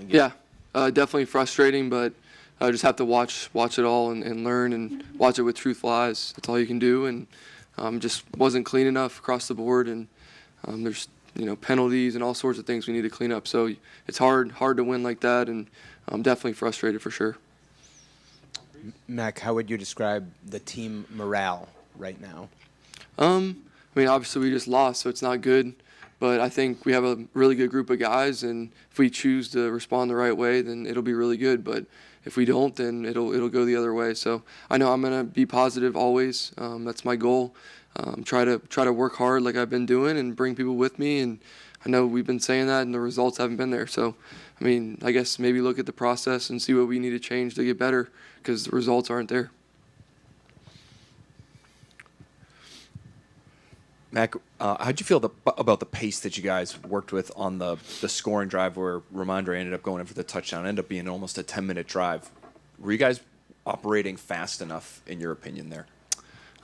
Yeah, definitely frustrating, but I just have to watch it all and learn and watch it with truthful eyes. That's all you can do, and just wasn't clean enough across the board, and there's penalties and all sorts of things we need to clean up. So it's hard to win like that, and I'm definitely frustrated for sure. Mac, how would you describe the team morale right now? I mean, obviously we just lost, so it's not good. But I think we have a really good group of guys, and if we choose to respond the right way, then it'll be really good. But if we don't, then it'll go the other way. So I know I'm gonna be positive always. That's my goal. Try to work hard like I've been doing and bring people with me. And I know we've been saying that, and the results haven't been there. So I mean, I guess maybe look at the process and see what we need to change to get better, because the results aren't there. Mac, how'd you feel about the pace that you guys worked with on the scoring drive where Ramondre ended up going in for the touchdown? It ended up being almost a 10-minute drive. Were you guys operating fast enough, in your opinion, there?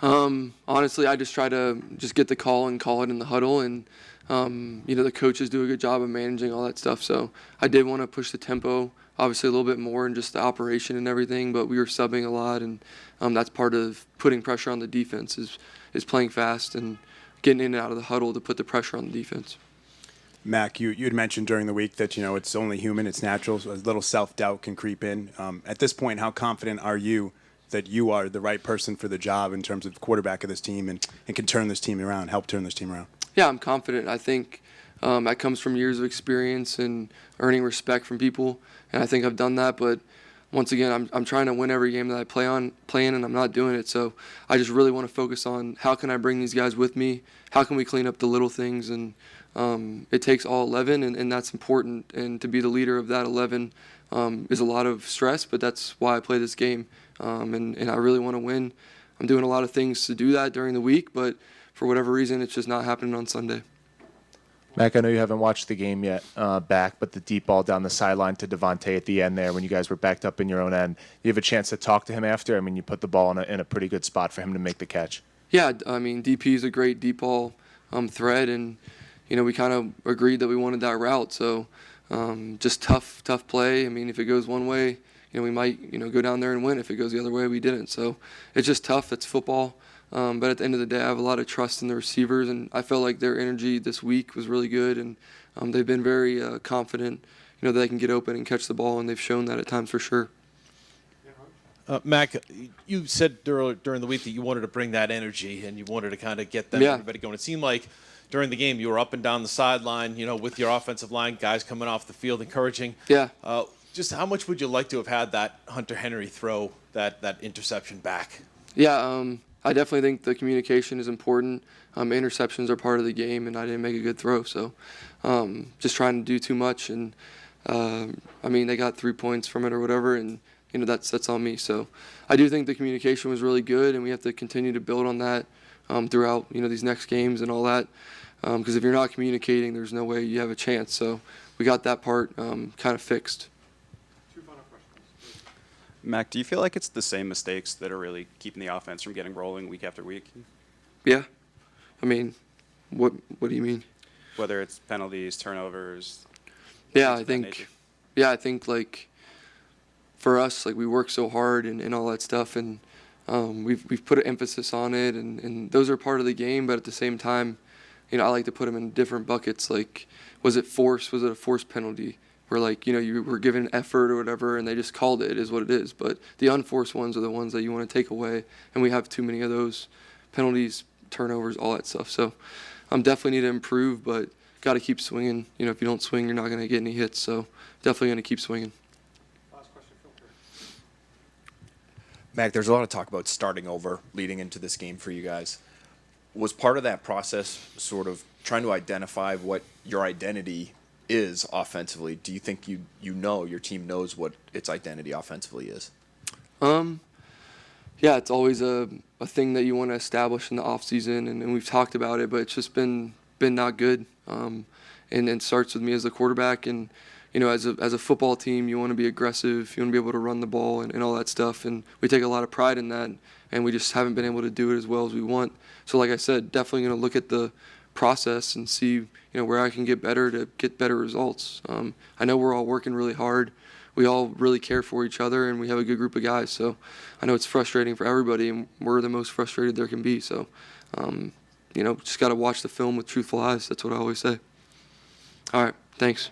Honestly, I just try to just get the call and call it in the huddle, and the coaches do a good job of managing all that stuff. So I did want to push the tempo, obviously a little bit more, and just the operation and everything. But we were subbing a lot, and that's part of putting pressure on the defense is playing fast and getting in and out of the huddle to put the pressure on the defense. Mac, you had mentioned during the week that it's only human, it's natural, so a little self-doubt can creep in. At this point, how confident are you that you are the right person for the job in terms of quarterback of this team and can turn this team around, help turn this team around? Yeah, I'm confident. I think that comes from years of experience and earning respect from people, and I think I've done that. But once again, I'm trying to win every game that I play in, and I'm not doing it. So I just really want to focus on how can I bring these guys with me, how can we clean up the little things, and it takes all 11, and that's important. And to be the leader of that 11 is a lot of stress, but that's why I play this game, and I really want to win. I'm doing a lot of things to do that during the week, but for whatever reason, it's just not happening on Sunday. Mac, I know you haven't watched the game yet back, but the deep ball down the sideline to Devontae at the end there when you guys were backed up in your own end, you have a chance to talk to him after? I mean, you put the ball in a pretty good spot for him to make the catch. Yeah, I mean, DP is a great deep ball threat, and, we kind of agreed that we wanted that route. So just tough play. I mean, if it goes one way, we might, go down there and win. If it goes the other way, we didn't. So it's just tough. It's football. But at the end of the day, I have a lot of trust in the receivers, and I felt like their energy this week was really good, and they've been very confident, that they can get open and catch the ball, and they've shown that at times for sure. Mac, you said during the week that you wanted to bring that energy and you wanted to kind of get everybody going. It seemed like during the game you were up and down the sideline, with your offensive line, guys coming off the field, encouraging. Yeah. Just how much would you like to have had that Hunter Henry throw that interception back? Yeah, I definitely think the communication is important. Interceptions are part of the game, and I didn't make a good throw. So just trying to do too much. And, they got 3 points from it or whatever, and, that's on me. So I do think the communication was really good, and we have to continue to build on that throughout, these next games and all that. Because if you're not communicating, there's no way you have a chance. So we got that part kind of fixed. Mac, do you feel like it's the same mistakes that are really keeping the offense from getting rolling week after week? Yeah. I mean, what do you mean? Whether it's penalties, turnovers. Yeah, I think like for us, like we work so hard and all that stuff, and we've put an emphasis on it, and those are part of the game. But at the same time, I like to put them in different buckets. Like, was it a forced penalty? Where, like, you were given effort or whatever, and they just called it, is what it is. But the unforced ones are the ones that you want to take away, and we have too many of those penalties, turnovers, all that stuff. So definitely need to improve, but got to keep swinging. If you don't swing, you're not going to get any hits. So definitely going to keep swinging. Last question, Phil. Mac, there's a lot of talk about starting over leading into this game for you guys. Was part of that process sort of trying to identify what your identity is offensively? Do you think your team knows what its identity offensively is? Yeah, it's always a thing that you want to establish in the off season, and we've talked about it, but it's just been not good. And it starts with me as a quarterback, and as a football team, you want to be aggressive, you want to be able to run the ball and all that stuff, and we take a lot of pride in that, and we just haven't been able to do it as well as we want. So like I said, definitely going to look at the process and see where I can get better to get better results. I know we're all working really hard. We all really care for each other, and we have a good group of guys. So I know it's frustrating for everybody, and we're the most frustrated there can be. So just got to watch the film with truthful eyes. That's what I always say. All right, thanks.